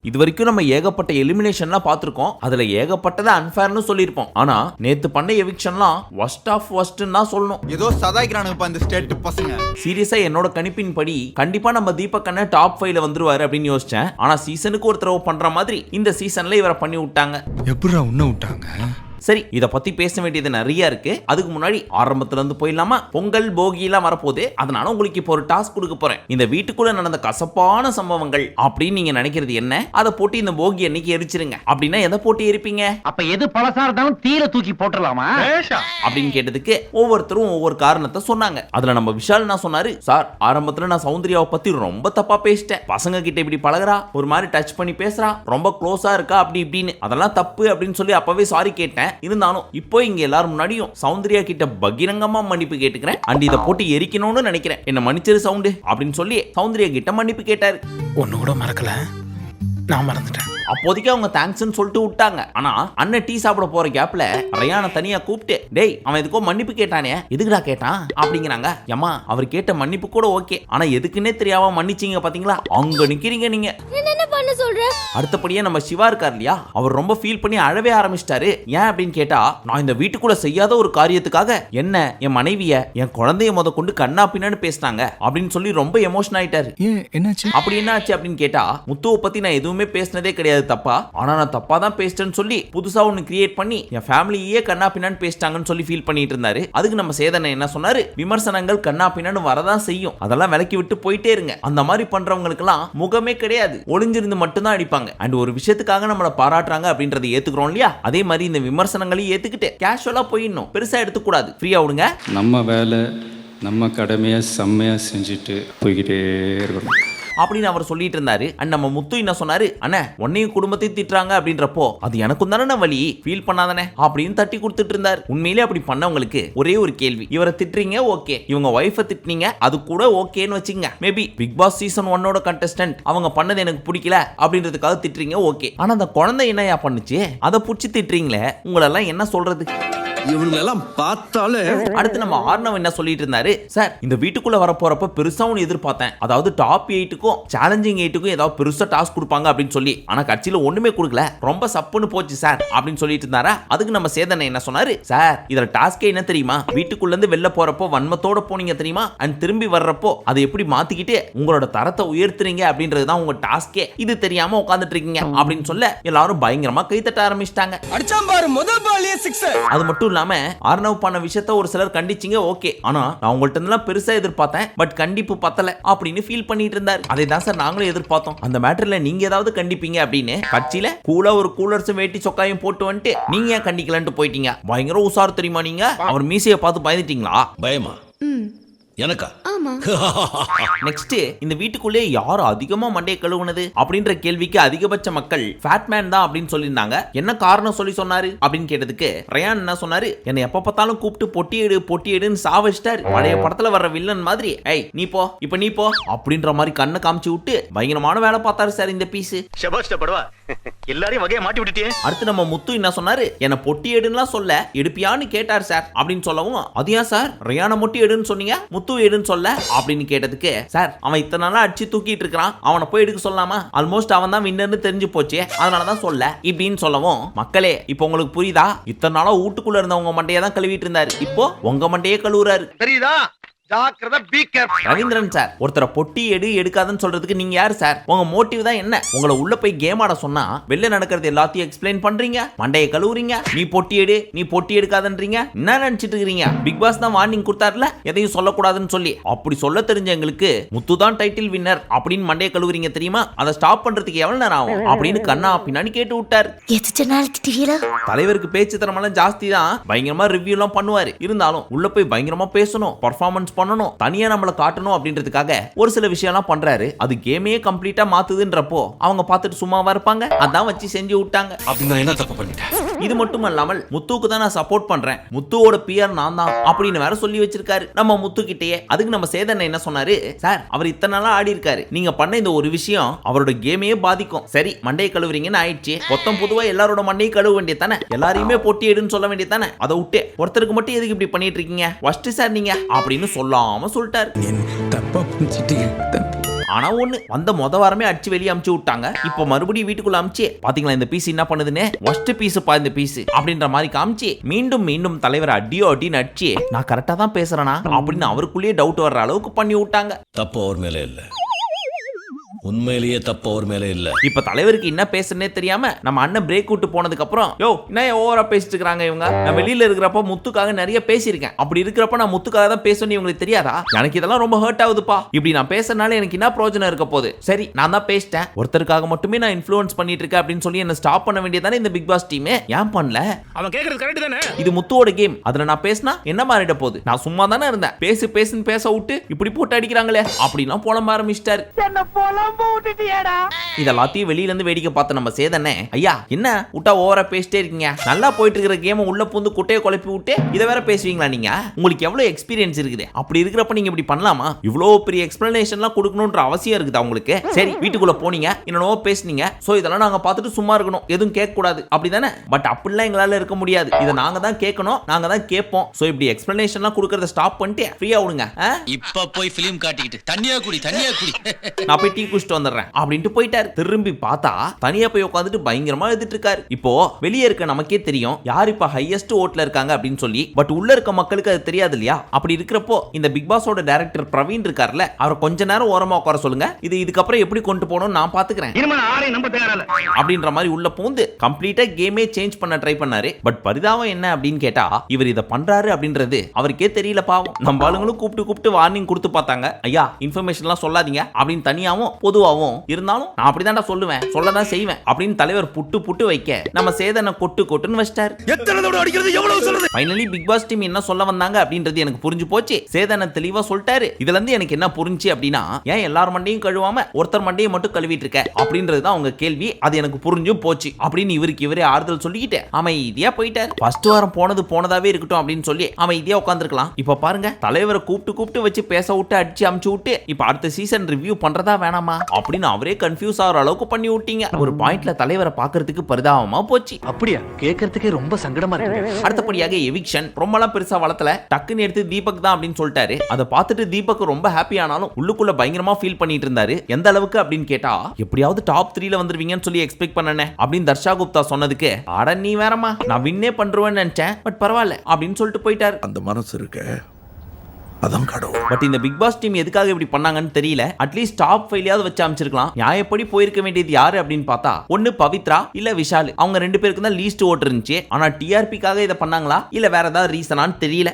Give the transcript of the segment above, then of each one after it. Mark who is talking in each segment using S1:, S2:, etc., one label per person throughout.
S1: இது வரைக்கும் நம்ம ஏகப்பட்ட எலிமினேஷன்லாம் பார்த்திருக்கோம். அதுல ஏகப்பட்டதை அன்ஃபேர்னு சொல்லியிருப்போம். ஆனா நேத்து பண்ண எவிக்ஷன்லாம் வர்ஸ்ட் ஆஃப் வர்ஸ்ட்னு தான் சொல்லணும்.
S2: ஏதோ சதாய்க்கிறானுங்கப்பா இந்த ஸ்டேட் பசங்க.
S1: சீரியஸா என்னோட கணிப்பின் படி கண்டிப்பா நம்ம தீபக் அண்ணன் டாப் 5ல வந்துருவாரு அப்படின்னு யோசிச்சேன். ஆனா சீசனுக்கு ஒரு தடவை பண்ற மாதிரி இந்த சீசன்ல இவரை பண்ணி விட்டாங்க.
S3: எப்படிடா உன்ன விட்டாங்க?
S1: சரி, இத பத்தி பேச வேண்டியது நிறைய இருக்கு. அதுக்கு முன்னாடி ஆரம்பத்துல இருந்து போயிடலாமா? பொங்கல் போகி எல்லாம் வரப்போகுது. அதனால உங்களுக்கு இப்போ ஒரு டாஸ்க் கொடுக்க போறேன். இந்த வீட்டுக்குள்ள நடந்த கசப்பான சம்பவங்கள் அப்படின்னு நீங்க நினைக்கிறது என்ன, அதை போட்டு இந்த போகி அன்னைக்கு எரிச்சிருங்க. அப்படின்னா எதை போட்டு எரிப்பீங்க?
S4: அப்ப எது பழசா இருந்தாலும் தீர தூக்கி போட்டுடலாமா
S1: அப்படின்னு கேட்டதுக்கு ஒவ்வொருத்தரும் ஒவ்வொரு காரணத்தை சொன்னாங்க. அதுல நம்ம விஷால் என்ன சொன்னாரு, சார் ஆரம்பத்துல நான் சௌந்தர்யாவை பத்தி ரொம்ப தப்பா பேசிட்டேன். பசங்க கிட்ட இப்படி பழகுறா, ஒரு மாதிரி டச் பண்ணி பேசுறா, ரொம்ப க்ளோஸா இருக்கா அப்படி இப்படின்னு, அதெல்லாம் தப்பு அப்படின்னு சொல்லி அப்பவே சாரி கேட்டேன். இருந்தாலும் இப்போ இங்க எல்லாரும் முன்னாடியும் சௌந்தர்யா கிட்ட பகிரங்கமா மன்னிப்பு கேட்டுக்கிறேன். அண்ட் இதை போட்டு எரிக்கணும்னு நினைக்கிறேன், என்ன மன்னிச்சிரு சவுண்டு அப்படின்னு சொல்லி சௌந்தர்யா கிட்ட மன்னிப்பு கேட்டாரு.
S3: ஒன்னு கூட மறக்கல, நான் மறந்துட்டேன்.
S1: அப்போதைக்கு அவங்க தேங்க்ஸ்ன்னு சொல்லிட்டு விட்டாங்க. ஆனா அண்ணன் டீ சாப்பிட போற கேப்ல ரயானை தனியா கூப்பிட்டு, டேய் அவன் எதுக்கோ மன்னிப்பு கேட்டானே, எதுக்குடா கேட்டான் அப்படிங்கிறாங்க. ஏமா அவர் கேட்ட மன்னிப்பு கூட ஓகே, ஆனா எதுக்குன்னே தெரியாம மன்னிச்சீங்க பாத்தீங்களா, அங்க நிக்கிறீங்க நீங்க. அடுத்தபடியா நம்ம சிவா இருக்கார் இல்லையா, அவர் ரொம்ப ஃபீல் பண்ணி அழவே ஆரம்பிச்சிட்டாரு. ஏன் அப்படின்னு கேட்டா, நான் இந்த வீட்டுக்குள்ள செய்யாத ஒரு காரியத்துக்காக என்ன என் மனைவிய என் குழந்தைய முத கொண்டு கண்ணா பின்னான்னு பேசினாங்க அப்படின்னு சொல்லி ரொம்ப எமோஷன் ஆயிட்டாரு.
S3: என்னாச்சு?
S1: அப்படி என்ன ஆச்சு அப்படின்னு கேட்டா, முத்துவை பத்தி நான் எதுவுமே பேசினதே கிடையாது தப்பா, ஆனா நான் தப்பா தான் பேசிட்டேன்னு சொல்லி புதுசா ஒன்னு கிரியேட் பண்ணி என் ஃபேமிலியே கண்ணா பின்னான்னு பேசிட்டாங்கன்னு சொல்லி ஃபீல் பண்ணிட்டு இருந்தாரு. அதுக்கு நம்ம சேதனை என்ன சொன்னாரு, விமர்சனங்கள் கண்ணா பின்னான்னு வரதான் செய்யும், அதெல்லாம் விலக்கி விட்டு போயிட்டே இருங்க. அந்த மாதிரி பண்றவங்களுக்கு எல்லாம் முகமே கிடையாது, ஒளிஞ்சிருந்து மட்டும்தான் அடிப்பாங்க. அண்ட் ஒரு விஷயத்துக்காக நம்மள பாராட்டுறாங்க அப்படின்றத ஏத்துக்கிறோம் இல்லையா, அதே மாதிரி இந்த விமர்சனங்களையும் ஏத்துக்கிட்டு கேஷுவலா போயிடணும், பெருசா எடுத்துக்கூடாது, ஃப்ரீயா விடுங்க.
S5: நம்ம வேலை நம்ம கடமையை செம்மையாக செஞ்சுட்டு போய்கிட்டே இருக்கணும்
S1: அப்படின்னு அவர் சொல்லிட்டு இருந்தாரு. அண்ட் நம்ம முத்து என்ன சொன்னாரு, அண்ணே உன்னையும் குடும்பத்தையும் திட்டுறாங்க அப்படின்றப்போ அது எனக்கும் தானே வலி, ஃபீல் பண்ணாதானே அப்படின்னு தட்டி கொடுத்துட்டு இருந்தார். உண்மையிலே அப்படி பண்ணவங்களுக்கு ஒரே ஒரு கேள்வி, இவரை திட்டுறீங்க ஓகே, இவங்க ஒய்ஃபை திட்டுனீங்க அது கூட ஓகேன்னு வச்சுங்க, maybe Bigg Boss season 1 contestant அவங்க பண்ணது எனக்கு பிடிக்கல அப்படின்றதுக்காக திட்டுறீங்க ஓகே, ஆனா அந்த குழந்தை என்னையா பண்ணுச்சு, அதை புடிச்சு திட்டுறீங்களே, உங்களெல்லாம் என்ன சொல்றது?
S6: இவங்களெல்லாம் பார்த்தாலே.
S1: அடுத்து நம்ம ஆர்னவ் என்ன சொல்லிட்டு இருந்தாரு, சார் இந்த வீட்டுக்குள்ள வர போறப்ப பெருசா ஒன்று எதிர்பார்த்தேன், அதாவது டாப் 8க்கும் சேலஞ்சிங் 8க்கும் ஏதாவது பெருசா டாஸ்க் கொடுப்பாங்க அப்படின்னு சொல்லி, ஆனா கட்சியில ஒண்ணுமே கொடுக்கல, ரொம்ப சப்புன்னு போச்சு சார் அப்படின்னு சொல்லிட்டு இருந்தாரா. அதுக்கு நம்ம சேதனை என்ன சொன்னாரு, சார் இதுல டாஸ்கே என்ன தெரியுமா, வீட்டுக்குள்ள இருந்து வெளில போறப்போ வன்மத்தோட போனீங்க தெரியுமா, அண்ட் திரும்பி வர்றப்போ அதை எப்படி மாத்திக்கிட்டு உங்களோட தரத்தை உயர்த்துறீங்க அப்படின்றதுதான் உங்க டாஸ்கே, இது தெரியாம உட்கார்ந்துட்டு இருக்கீங்க அப்படின்னு சொல்ல எல்லாரும் பயங்கரமா கைத்தட்ட ஆரம்பிச்சிட்டாங்க. அது மட்டும் இல்லாம ஆர்னவ் பண்ண விஷயத்தை ஒரு சிலர் கண்டிச்சிங்க ஓகே, ஆனா நான் உங்கள்ட்ட இருந்தெல்லாம் பெருசா எதிர்பார்த்தேன், பட் கண்டிப்பு பத்தல அப்படின்னு ஃபீல் பண்ணிட்டு இருந்தார். அதை தான் சார் நாங்களும் எதிர்பார்த்தோம், அந்த மேட்டர்ல நீங்க ஏதாவது கண்டிப்பீங்க அப்படின்னு. கட்சியில கூலா ஒரு கூலர்ஸும் வேட்டி சொக்காயும் போட்டு வந்துட்டு நீங்க ஏன் கண்டிக்கலன்ட்டு போயிட்டீங்க, பயங்கர உசார் தெரியுமா நீங்க, அவர் மீசையை பார்த்து பயந்துட்டீங்களா?
S6: பயமா எனக்கா?
S1: நெக்ஸ்ட், இந்த வீட்டுக்குள்ளே யார் அதிகமா மண்டையை கழுவுனது அப்படின்ற கேள்விக்கு அதிகபட்ச மக்கள் ஃபேட்மேன் தான் அப்படின்னு சொல்லியிருந்தாங்க. என்ன காரணம் சொல்லி சொன்னாரு அப்படின்னு கேட்டதுக்கு ரயான் என்ன சொன்னாரு, என்ன எப்ப பார்த்தாலும் கூப்பிட்டு பொட்டி எடுன்னு சாவச்சிட்டாரு, பழைய படத்துல வர்ற வில்லன் மாதிரி, ஏய் நீ போ இப்ப நீ போ அப்படின்ற மாதிரி கண்ணை காமிச்சு விட்டு பயங்கரமான வேலை பார்த்தாரு சார் இந்த பீஸ்.
S4: எல்லாரையும் வகையை மாட்டி விட்டுட்டே.
S1: அடுத்து நம்ம முத்து என்ன சொன்னாரு, என்ன பொட்டி எடுன்னுலாம் சொல்ல எடுப்பியான்னு கேட்டார் சார் அப்படின்னு சொல்லவும், அதியா சார் ரயானை மொட்டி எடுன்னு சொன்னீங்க முத்து எடுன்னு சொல்ல அப்படின்னு கேட்டதுக்கு, சார் அவன் இத்தனை நாளா அடிச்சு தூக்கிட்டு இருக்கான், அவனை போய் எடுக்க சொல்லாமா, ஆல்மோஸ்ட் அவன் தான் வின்னர்னு தெரிஞ்சு போச்சு, அதனாலதான் சொல்ல இப்படின்னு சொல்லவும், மக்களே இப்போ உங்களுக்கு புரியுதா, இத்தனை நாளா வீட்டுக்குள்ள இருந்தவங்க மண்டையை தான் கழுவிட்டு இருந்தாரு, இப்போ உங்க மண்டையே கழுவுறாரு,
S4: தெரியுதா?
S1: ரவீந்திரன் சார் ஒருத்தரை பொட்டி எடுக்காதுன்னு சொல்றதுக்கு நீங்க யார் சார், உங்க மோட்டிவ் தான் என்ன, உங்களை உள்ள போய் கேம் ஆட சொன்னா வெளில நடக்கிறது எல்லாத்தையும் எக்ஸ்பிளைன் பண்றீங்க, மண்டையை கழுவுறீங்க, நீ பொட்டி எடுக்காதன்றீங்க, என்ன நினைச்சிட்டு இருக்கீங்க, பிக் பாஸ் தான் வார்னிங் கொடுத்தாருல எதையும் சொல்லக்கூடாதுன்னு சொல்லி, அப்படி சொல்ல தெரிஞ்ச எங்களுக்கு முத்து தான் டைட்டில் வின்னர் அப்படின்னு மண்டையை கழுவுறீங்க தெரியுமா, அதை ஸ்டாப் பண்றதுக்கு எவ்வளவு நேரம் ஆகும் அப்படின்னு கண்ணா பின்னாடி கேட்டு விட்டார். தலைவருக்கு பேச்சு திறமெல்லாம் ஜாஸ்தி தான், பயங்கரமா ரிவ்யூ எல்லாம் பண்ணுவாரு, இருந்தாலும் உள்ள போய் பயங்கரமா பேசணும், பர்ஃபார்மன்ஸ் பண்ணணும், தனியா நம்மள காட்டணும் அப்படின்றதுக்காக ஒரு சில விஷயம்லாம் பண்றாரு, அது கேமையே கம்ப்ளீட்டா மாத்துதுன்றப்போ அவங்க பார்த்துட்டு சும்மாவா இருப்பாங்க, அதான் வச்சு செஞ்சு விட்டாங்க.
S6: அப்படி நான் என்ன தப்பு பண்ணிட்டேன்?
S1: இது மட்டும் இல்லாமல் முத்துவுக்கு தான் நான் சப்போர்ட் பண்றேன், முத்துவோட பிஆர் நான் தான் அப்படின்னு வேற சொல்லி வச்சிருக்காரு நம்ம முத்து கிட்டயே. அதுக்கு நம்ம சேதனை என்ன சொன்னாரு, சார் அவர் இத்தனை நாளா ஆடி இருக்காரு, நீங்க பண்ண இந்த ஒரு விஷயம் அவரோட கேமையே பாதிக்கும், சரி மண்டையை கழுவுறீங்கன்னு ஆயிடுச்சு, மொத்தம் பொதுவா எல்லாரோட மண்டையை கழுவ வேண்டியது தானே, எல்லாரையுமே பொட்டி எடுன்னு சொல்ல வேண்டியது தானே, அதை விட்டு ஒருத்தருக்கு மட்டும் எதுக்கு இப்படி பண்ணிட்டு இருக்கீங்க, ஃபர்ஸ்ட் சார் நீங்க அப்படின்னு சொல்லாம சொல்லிட்டாரு. ஆனா ஒண்ணு வந்த வாரமே அடிச்சு வெளியே அமுச்சு விட்டாங்க. இப்போ மறுபடியும் வீட்டுக்குள்ள அமுச்சு பாத்தீங்களா இந்த பீஸ் என்ன பண்ணுதுன்னு, ஒஸ்ட் பீஸ் பா இந்த பீஸ் அப்படின்ற மாதிரி காமிச்சு மீண்டும் தலைவர் அடியோ அடின்னு அடிச்சு நான் கரெக்டா தான் பேசுறேனா அப்படின்னு அவருக்குள்ளேயே டவுட் வர்ற அளவுக்கு பண்ணி விட்டாங்க.
S6: தப்பு அவர் மேல இல்ல, உண்மையிலேயே தப்பு அவர் மேல இல்ல.
S1: இப்ப தலைவருக்கு என்ன பேசுறனே தெரியாம நம்ம அண்ணன் பிரேக் விட்டு போனதுக்கு அப்புறம் யோ என்ன ஓவரா பேசிட்டு இருக்காங்க இவங்க, நான் வெளியில இருக்கிறப்ப முத்துக்காக நிறைய பேசியிருக்கேன், அப்படி இருக்கிறப்ப நான் முத்துக்காக தான் பேசணும் இவங்களுக்கு தெரியாதா, எனக்கு இதெல்லாம் ரொம்ப ஹர்ட் ஆகுதுப்பா, இப்படி நான் பேசுறதுனால எனக்கு என்ன பிரயோஜனம் இருக்க போகுது, சரி நான் தான் பேசிட்டேன், ஒருத்தருக்காக மட்டுமே நான் இன்ஃப்ளூயன்ஸ் பண்ணிட்டு இருக்கேன் அப்படின்னு சொல்லி என்ன ஸ்டாப் பண்ண வேண்டியதானே இந்த பிக் பாஸ் டீம், ஏன் பண்ணல?
S4: அவன் கேக்குறது கரெக்ட் தானே?
S1: இது முத்துவோட கேம், அதுல நான் பேசினா என்ன மாறிட போகுது, நான் சும்மா தானே இருந்தேன், பேசுன்னு பேச விட்டு இப்படி போட்டு அடிக்கிறாங்களே அப்படின்னா போல ஆரம்பிச்சிட்டாரு. இதெல்லாத்தையும் வெளியில இருந்து வேடிக்கை பார்த்த நம்ம சேதனே, ஐயா என்ன விட்டா ஓவரா பேசிட்டே இருக்கீங்க, நல்லா போயிட்டு இருக்கிற கேம் உள்ள பூந்து குட்டையை குழப்பி விட்டு இதை வேற பேசுவீங்களா நீங்க, உங்களுக்கு எவ்வளவு எக்ஸ்பீரியன்ஸ் இருக்குது, அப்படி இருக்கிறப்ப நீங்க இப்படி பண்ணலாமா, இவ்வளவு பெரிய எக்ஸ்பிளனேஷன்லாம் கொடுக்கணும்ன்ற அவசியம் இருக்குது உங்களுக்கு, சரி வீட்டுக்குள்ள போனீங்க என்னவோ பேசுனீங்க, சோ இதெல்லாம் நாங்க பார்த்துட்டு சும்மா இருக்கணும், எதுவும் கேட்க கூடாது அப்படிதானே, பட் அப்படிலாம் எங்களால இருக்க முடியாது, இதை நாங்க தான் கேட்கணும், நாங்க தான் கேட்போம், சோ இப்படி எக்ஸ்பிளனேஷன்லாம் கொடுக்கறத ஸ்டாப் பண்ணிட்டு ஃப்ரீயா விடுங்க.
S7: இப்ப போய் பிலிம் காட்டிக்கிட்டு தண்ணியா குடி
S1: நான் போய் டீ குடிச்சிட்டு வந்துடுறேன் அப்படின்ட்டு போயிட்டாரு. திரும்பி பார்த்தா தனியா போய் உட்காந்துட்டு பயங்கரமா எழுதிட்டு இருக்காரு. இப்போ வெளியே இருக்க நமக்கே தெரியும் யார் இப்ப ஹையஸ்ட் ஓட்ல இருக்காங்க அப்படின்னு சொல்லி, பட் உள்ள இருக்க மக்களுக்கு அது தெரியாது இல்லையா, அப்படி இருக்கிறப்போ இந்த பிக் பாஸோட டைரக்டர் பிரவீன் இருக்கார்ல, அவரை கொஞ்ச நேரம் ஓரமா உட்கார சொல்லுங்க, இதுக்கப்புறம் எப்படி கொண்டு போகணும் நான் பாத்துக்கிறேன் அப்படின்ற மாதிரி உள்ள பூந்து கம்ப்ளீட்டா கேமே சேஞ்ச் பண்ண ட்ரை பண்ணாரு. பட் பரிதாபம் என்ன அப்படின்னு கேட்டா இவர் இதை பண்றாரு அப்படின்றது அவருக்கே தெரியல பாவம். நம்ம ஆளுங்களும் கூப்பிட்டு வார்னிங் கொடுத்து பார்த்தாங்க, ஐயா இன்ஃபர்மேஷன்லாம் சொல்லாதீங்க அப்படின்னு தனியாவும் பொதுவாகவும், இருந்தாலும் நான் அப்படிதான்டா சொல்லுவேன் சொல்லதான் செய்வேன் அப்படின்னு தலைவர் புட்டு வைக்க நம்ம சேதனை கொட்டுன்னு வச்சிட்டாரு.
S6: எத்தனை தடவை அடிக்கிறது எவ்வளவு சொல்றது?
S1: ஃபைனலி பிக் பாஸ் டீம் என்ன சொல்ல வந்தாங்க அப்படின்றது எனக்கு புரிஞ்சு போச்சு. சேதனை தெளிவா சொல்லிட்டாரு. இதுல இருந்து எனக்கு என்ன புரிஞ்சு அப்படின்னா, ஏன் எல்லார் மண்டையும் கழுவாம ஒருத்தர் மண்டையை மட்டும் கழுவிட்டு இருக்க அப்படின்றது தான் உங்க கேள்வி, அது எனக்கு புரிஞ்சு போச்சு அப்படின்னு இவரே ஆறுதல் சொல்லிக்கிட்டு அமைதியா போயிட்டாரு. ஃபர்ஸ்ட் வாரம் போனதாவே இருக்கட்டும் அப்படின்னு சொல்லி அமைதியா உட்கார்ந்துருக்கலாம். இப்ப பாருங்க தலைவரை கூப்பிட்டு வச்சு பேச விட்டு அடிச்சு அமுச்சு விட்டு இப்ப அடுத்த சீசன் ரிவ்யூ பண்றதா வேணாமா அப்படின்னு அவரே கன்ஃபியூஸ் ஆகிற அளவுக்கு பண்ணி விட்டீங்க. ஒரு பாயிண்ட்ல தலைவரை பாக்குறதுக்கு பரிதாபமா போச்சு.
S4: அப்படியா? கேட்கறதுக்கே ரொம்ப சங்கடமா இருக்கு.
S1: அடுத்தபடியாக எவிக்ஷன் ரொம்பலாம் பெருசா வளர்த்தல, டக்குன்னு எடுத்து தீபக் தான் அப்படின்னு சொல்லிட்டாரு. அதை பார்த்துட்டு தீபக் ரொம்ப ஹாப்பி ஆனாலும் உள்ளுக்குள்ள பயங்கரமா ஃபீல் பண்ணிட்டு இருந்தாரு. எந்த அளவுக்கு அப்படின்னு கேட்டா, எப்படியாவது டாப் 3ல வந்துருவீங்கன்னு சொல்லி எக்ஸ்பெக்ட் பண்ணனே அப்படின்னு தர்ஷா குப்தா சொன்னதுக்கு, அட நீ வேறமா நான் வின்னே பண்றேன்னு நினைச்சேன், பட் பரவாயில்ல அப்படின்னு சொல்லிட்டு போயிட்டாரு.
S6: அந்த மனசு இருக்க அதான் கடவுள்.
S1: பட் இந்த பிக் பாஸ் டீம் எதுக்காக இப்படி பண்ணாங்கன்னு தெரியல. அட்லீஸ்ட் டாப் 5லயாவது வச்சு அமைச்சிருக்கலாம். நியாயப்படி போயிருக்க வேண்டியது யாரு அப்படின்னு பார்த்தா, ஒன்னு பவித்ரா இல்ல விஷால், அவங்க ரெண்டு பேருக்கு தான் லீஸ்ட் ஓட் இருந்துச்சு. ஆனா டிஆர்பிக்காக இதை பண்ணாங்களா இல்ல வேற ஏதாவது ரீசனான்னு தெரியல.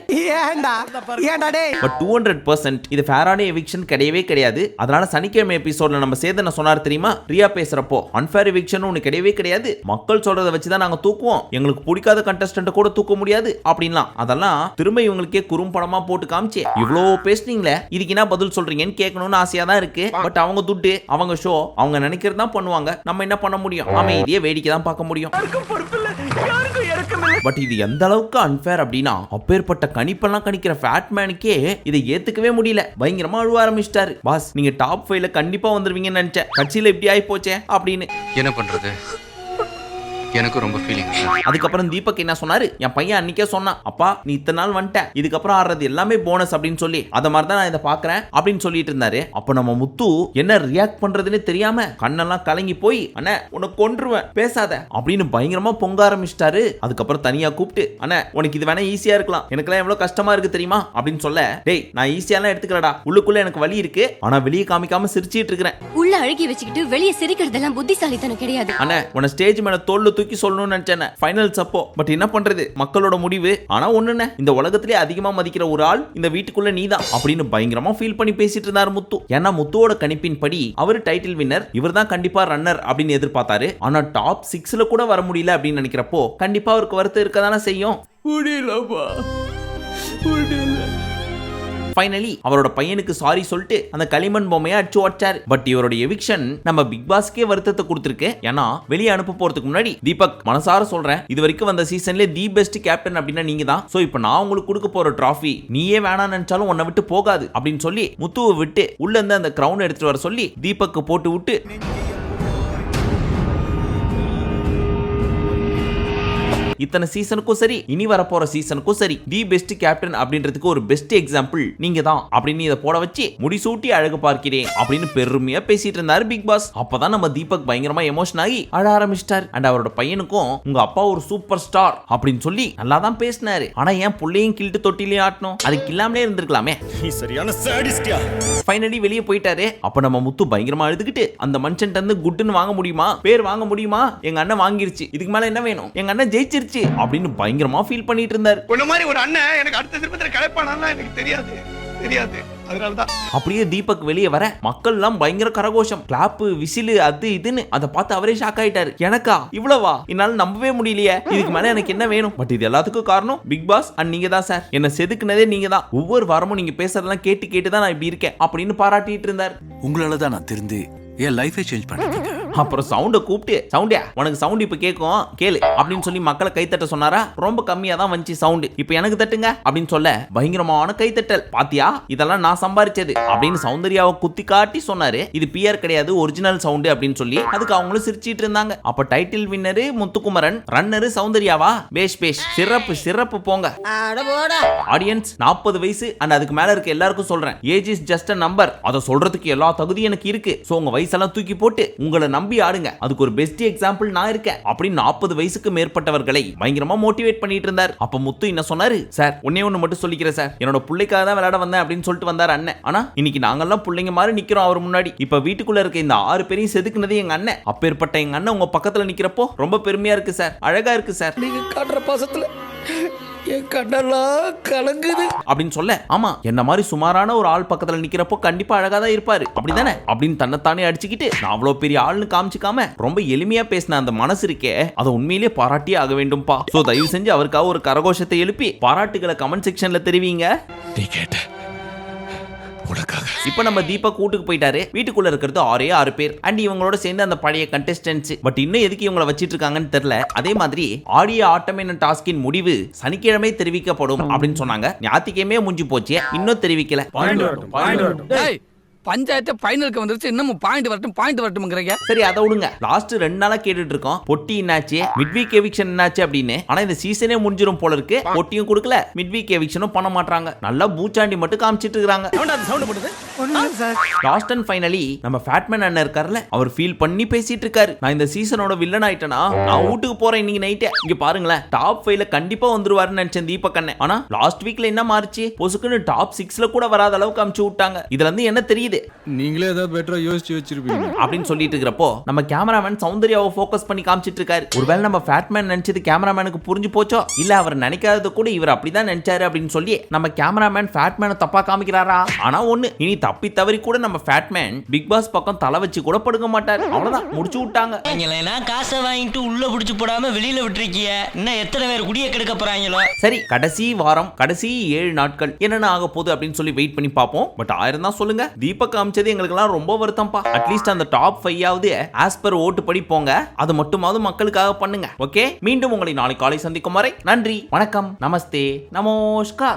S1: பட் 200% இது ஃபேரான எவிக்ஷன் கிடையவே கிடையாது. அதனால சனிக்கிழமை எபிசோட்ல நம்ம சேதனை சொன்னார் தெரியுமா, ரியா பேசுறப்போ அன்ஃபேர் எவிக்ஷன் ஒன்னு கிடையவே கிடையாது, மக்கள் சொல்றதை வச்சுதான் நாங்க தூக்குவோம், எங்களுக்கு பிடிக்காத கண்டஸ்டன்ட் கூட தூக்க முடியாது அப்படின்லாம். அதெல்லாம் திரும்ப இவங்களுக்கே குறும்படமா போட்டு காமிச்சு இவ்வளோ பேசுனீங்களே இதுக்கு என்ன பதில் சொல்றீங்கன்னு கேட்கணும்னு ஆசையா தான் இருக்கு. பட் அவங்க துட்டு அவங்க ஷோ அவங்க நினைக்கிறது தான் பண்ணுவாங்க, நம்ம என்ன பண்ண முடியும், அமைதியே வேடிக்கை தான் பார்க்க முடியும். பட் இது எந்த அளவுக்கு அன்ஃபேர் அப்படின்னா, அப்பேற்பட்ட கணிப்பெல்லாம் கணிக்கிற ஃபேட்மேனுக்கே இதை ஏத்துக்கவே முடியல. பயங்கரமா அழுவ ஆரம்பிச்சிட்டாரு. பாஸ் நீங்க டாப் 5ல கண்டிப்பா வந்துருவீங்கன்னு நினைச்சேன், கட்சியில இப்படி ஆகி போச்சே அப்படின்னு.
S8: என்ன பண்றது, எனக்கு ரொம்ப ஃபீலிங்.
S1: அதுக்கப்புறம் தீபக் என்ன சொன்னாரு, என் பையன் அன்னைக்கே சொன்னான், அப்பா நீ இத்தனை நாள் வந்துட்ட, இதுக்கப்புறம் ஆடுறது எல்லாமே போனஸ் அப்படின்னு சொல்லி, அத மாதிரி தான் நான் இதை பாக்குறேன் அப்படின்னு சொல்லிட்டு இருந்தாரு. அப்ப நம்ம முத்து என்ன ரியாக்ட் பண்றதுன்னு தெரியாம கண்ணெல்லாம் கலங்கி போய், அண்ணா உனக்கு கொன்றுவேன் பேசாத அப்படின்னு பயங்கரமா பொங்க ஆரம்பிச்சிட்டாரு. அதுக்கப்புறம் தனியா கூப்பிட்டு, அண்ணா உனக்கு இது வேணா ஈஸியா இருக்கலாம், எனக்குலாம் எவ்வளவு கஷ்டமா இருக்கு தெரியுமா அப்படின்னு சொல்ல, டேய் நான் ஈஸியாலாம் எடுத்துக்கலடா, உள்ளுக்குள்ள எனக்கு வலி இருக்கு, ஆனா வெளியே காமிக்காம சிரிச்சிட்டு இருக்கிறேன்.
S9: உள்ள அழுகி வச்சுக்கிட்டு வெளியே சிரிக்கிறதெல்லாம் புத்திசாலித்தனம் கிடையாது.
S1: அண்ணா உன ஸ்டேஜ் மேல தோல்ல தூக்கி சொல்லணும்னு நினைச்சேன் ஃபைனல்ஸ் அப்போ, பட் என்ன பண்றது மக்களோட முடிவு. ஆனா ஒண்ணுனே, இந்த உலகத்திலே அதிகமா மதிக்கிற ஒரு ஆள் இந்த வீட்டுக்குள்ள நீதான் அப்படின்னு பயங்கரமா ஃபீல் பண்ணி பேசிட்டு இருந்தார் முத்து. ஏன்னா முத்துவோட கணிப்பின் படி அவர் டைட்டில் வின்னர், இவர் தான் கண்டிப்பா ரன்னர் அப்படின்னு எதிர்பார்த்தாரு. ஆனா டாப் 6ல கூட வர முடியல அப்படின்னு நினைக்கிறப்போ கண்டிப்பா அவருக்கு வருத்தம் இருக்கதானே செய்யும். முடியலப்பா முடியல. ஃபைனலி அவரோட பையனுக்கு சாரி சொல்லிட்டு அந்த களிமண் பொம்மையை அடிச்சு வச்சாரு. பட் இவரோட எவிக்ஷன் நம்ம பிக் பாஸ்க்கே வருத்தத்தை கொடுத்துருக்கு. ஏன்னா வெளியே அனுப்ப போறதுக்கு முன்னாடி, தீபக் மனசார சொல்றேன், இது வரைக்கும் வந்த சீசன்ல தி பெஸ்ட் கேப்டன் அப்படின்னா நீங்க தான், சோ இப்போ நான் உங்களுக்கு கொடுக்க போற டிராஃபி நீயே வேணாம்னு நினைச்சாலும் உன்னை விட்டு போகாது அப்படின்னு சொல்லி முத்துவை விட்டு உள்ள இருந்து அந்த கிரவுன் எடுத்துட்டு வர சொல்லி தீபக்கு போட்டு விட்டு, இத்தனை சீசனுக்கும் சரி இனி வரப்போற சீசனுக்கும் சரி தி பெஸ்ட் கேப்டன் அப்படின்றதுக்கு ஒரு பெஸ்ட் எக்ஸாம்பிள் நீங்க தான் அப்படின்னு இதை போட வச்சு முடிசூட்டி அழகு பார்க்கிறேன் அப்படின்னு பெருமையா பேசிட்டு இருந்தாரு பிக் பாஸ். அப்பதான் நம்ம தீபக் பயங்கரமா எமோஷன் ஆகி அழ ஆரம்பிச்சிட்டார். அண்ட் அவரோட பையனுக்கும் உங்க அப்பா ஒரு சூப்பர் ஸ்டார் அப்படின்னு சொல்லி நல்லா தான் பேசினாரு. ஆனா ஏன் புள்ளையும் கில்ட்டு தொட்டிலையும் ஆட்டணும்? அதுக்கு இல்லாமலே இருந்திருக்கலாமே. ஃபைனலி வெளியே போயிட்டாரு. அப்ப நம்ம முத்து பயங்கரமா அழுதுகிட்டு அந்த மனுஷன் வந்து குட்னு வாங்க முடியுமா, பேர் வாங்க முடியுமா, எங்க அண்ணன் வாங்கிருச்சு, இதுக்கு மேல என்ன வேணும், எங்க அண்ணன் ஜெயிச்சிருச்சு அப்படின்னு பயங்கரமா ஃபீல் பண்ணிட்டு இருந்தாரு.
S4: உன்ன மாதிரி ஒரு அண்ணன் எனக்கு அடுத்த திருப்பத்தில் கிடைப்பானா எனக்கு தெரியாது. அதனாலதான்
S1: அப்படியே தீபக் வெளியே வர மக்கள் எல்லாம் பயங்கர கரகோஷம், கிளாப்பு, விசிலு, அது இதுன்னு அதை பார்த்து அவரே ஷாக் ஆயிட்டாரு. எனக்கா இவ்வளவா, என்னால நம்பவே முடியலையே, இதுக்கு மேல எனக்கு என்ன வேணும்? பட் இது எல்லாத்துக்கும் காரணம் பிக் பாஸ் அண்ட் நீங்க தான் சார். என்ன செதுக்குனதே நீங்க தான். ஒவ்வொரு வாரமும் நீங்க பேசுறதெல்லாம் கேட்டு கேட்டு தான் நான் இப்படி இருக்கேன் அப்படின்னு பாராட்டிட்டு இருந்தார்.
S2: உங்களால தான் நான் திருந்து என் லைஃபை சேஞ்ச் பண்ணிட்டேன்.
S1: அப்புறம் சவுண்ட கூப்பிட்டு சவுண்டியா உனக்கு சவுண்ட் இப்ப கேட்கும் கேளு அப்படின்னு சொல்லி மக்களை கைத்தட்ட சொன்னாரா. ரொம்ப கம்மியா தான் வந்துச்சு சவுண்ட், இப்ப எனக்கு தட்டுங்க அப்படின்னு சொல்ல பயங்கரமான கைத்தட்டல். பாத்தியா இதெல்லாம் நான் சம்பாரிச்சது அப்படின்னு சௌந்தர்யாவை குத்தி காட்டி சொன்னாரு. இது பிஆர் கிடையாது, ஒரிஜினல் சவுண்ட் அப்படின்னு சொல்லி அதுக்கு அவங்களும் சிரிச்சிட்டு இருந்தாங்க. அப்ப டைட்டில் வின்னரு முத்துக்குமரன், ரன்னரு சௌந்தர்யாவா? பேஷ் பேஷ், சிறப்பு சிறப்பு போங்க. ஆடியன்ஸ் 40 வயசு அண்ட் அதுக்கு மேல இருக்க எல்லாருக்கும் சொல்றேன், age is just a number. அதை சொல்றதுக்கு எல்லா தகுதியும் எனக்கு இருக்கு. சோ உங்க வயசெல்லாம் தூக்கி போட்டு உங்களை நம்பி ஆடுங்க, அதுக்கு ஒரு பெஸ்ட் எக்ஸாம்பிள் நான் இருக்கேன் அப்படின்னு 40 வயசுக்கு மேற்பட்டவர்களை பயங்கரமா மோட்டிவேட் பண்ணிட்டு இருந்தார். அப்ப முத்து என்ன சொன்னாரு, சார் ஒண்ணு மட்டும் சொல்லிக்கிறேன் சார், என்னோட பிள்ளைக்காக தான் விளையாட வந்தேன் அப்படின்னு சொல்லிட்டு வந்தார் அண்ணன். ஆனா இன்னைக்கு நாங்கெல்லாம் பிள்ளைங்க மாதிரி நிக்கிறோம் அவர் முன்னாடி. இப்ப வீட்டுக்குள்ள இருக்க இந்த 6 பேரையும் செதுக்குனது எங்க அண்ணன். அப்பேற்பட்ட எங்க அண்ணன் உங்க பக்கத்துல நிக்கிறப்போ ரொம்ப பெருமையா இருக்கு சார், அழகா இருக்கு சார்.
S3: நீங்க காட்டுற பாசத்துல என் கண்ணெல்லாம் கலங்குது
S1: அப்படின்னு சொல்ல, ஆமா என்ன மாதிரி சுமாரான ஒரு ஆள் பக்கத்துல நிக்கிறப்போ கண்டிப்பா அழகா தான் இருப்பாரு அப்படிதானே அப்படின்னு தன்னைத்தானே அடிச்சுக்கிட்டு நான் அவ்வளவு பெரிய ஆள்னு காமிச்சிக்காம ரொம்ப எளிமையா பேசின அந்த மனசு இருக்கே, அதை உண்மையிலேயே பாராட்டியே ஆக வேண்டும்பா. சோ தயவு செஞ்சு அவருக்காக ஒரு கரகோஷத்தை எழுப்பி பாராட்டுகளை கமெண்ட் செக்ஷன்ல தெரிவிங்க.
S6: நீ கேட்ட உனக்காக.
S1: இப்ப நம்ம தீபக் கூட்டுக்கு போயிட்டாரு. வீட்டுக்குள்ள இருக்கிறது 6 பேர் அண்ட் இவங்களோட சேர்ந்து அந்த பழைய கண்டெஸ்டன்ட்ஸ். பட் இன்னும் எதுக்கு இவங்களை வச்சிட்டு இருக்காங்கன்னு தெரியல. அதே மாதிரி ஆடிய ஆட்டம் என்ன டாஸ்கின் முடிவு சனிக்கிழமை தெரிவிக்கப்படும் அப்படின்னு சொன்னாங்க. ஞாயிற்றுக்கிழமையே முடிஞ்சு போச்சு, இன்னும் தெரிவிக்கல.
S3: பஞ்சாயத்து ஃபைனலுக்கு வந்துருச்சு, இன்னும் பாயிண்ட் வரட்டும்ங்கறீங்க.
S1: சரி அதை விடுங்க. லாஸ்ட் 2 நாளா கேட்டுட்டு இருக்கோம் பொட்டி என்னாச்சு, மிட்வீக் எவிக்ஷன் என்னாச்சு அப்படின்னு. ஆனா இந்த சீசனே முடிஞ்சிரும் போல இருக்கு. பொட்டியும் கொடுக்கல, மிட்வீக் எவிக்ஷனும் பண்ண மாட்டாங்க. நல்லா பூச்சாண்டி மட்டும் காமிச்சிட்டு இருக்காங்க. லாஸ்ட் அண்ட் ஃபைனலி நம்ம ஃபேட்மேன் அண்ணன் இருக்காருல்ல, அவர் ஃபீல் பண்ணி பேசிட்டு இருக்காரு. நான் இந்த சீசனோட வில்லன் ஆயிட்டேனா, நான் வீட்டுக்கு போறேன் இன்னைக்கு நைட்டே. இங்க பாருங்களேன், டாப் 5ல கண்டிப்பா வந்துருவாருன்னு நினைச்சேன் தீபக் அண்ணன். ஆனா லாஸ்ட் வீக்ல என்ன மாறிச்சு, பொசுக்குன்னு டாப் 6ல கூட வராத அளவுக்கு அமுச்சு விட்டாங்க. இதுல இருந்து என்ன தெரியுது,
S5: நீங்களே ஏதாவது பெட்டரா யோசிச்சு வச்சிருப்பீங்க
S1: அப்படின்னு சொல்லிட்டு இருக்கிறப்போ நம்ம கேமராமேன் சௌந்தர்யாவை ஃபோக்கஸ் பண்ணி காமிச்சிட்டு இருக்காரு. ஒருவேளை நம்ம ஃபேட்மேன் நினைச்சது கேமராமேனுக்கு புரிஞ்சு போச்சோ, இல்ல அவர் நினைக்காதது கூட இவர் அப்படிதான் நினைச்சாரு அப்படின்னு சொல்லி நம்ம கேமராமேன் ஃபேட்மேனை தப்பா காமிக்கிறாரா. ஆனா ஒண்ணு, இனி தப்பி தவறி கூட நம்ம ஃபேட்மேன் பிக் பாஸ் பக்கம் தலை வச்சு கூட படுக்க மாட்டார். அவ்வளவுதான், முடிச்சு விட்டாங்க.
S7: காசை வாங்கிட்டு உள்ள புடிச்சு போடாம வெளியில விட்டுருக்கிய, இன்னும் எத்தனை பேர் குடிய கெடுக்க போறாங்களோ.
S1: சரி, கடைசி வாரம் கடைசி 7 நாட்கள் என்னென்ன ஆக போகுது அப்படின்னு சொல்லி வெயிட் பண்ணி பார்ப்போம். பட் 1000 தான் சொல்லுங்க, தீபக் காமிச்சது எங்களுக்கெல்லாம் ரொம்ப வருத்தம்ப்பா. அட்லீஸ்ட் அந்த டாப் 5 ஆஸ் பர் ஓட்டு படி போங்க, அது மட்டுமாவது மக்களுக்காக பண்ணுங்க. ஓகே, மீண்டும் உங்களை நாளை காலை சந்திக்கும் வரை நன்றி, வணக்கம், நமஸ்தே, நமஸ்கார்.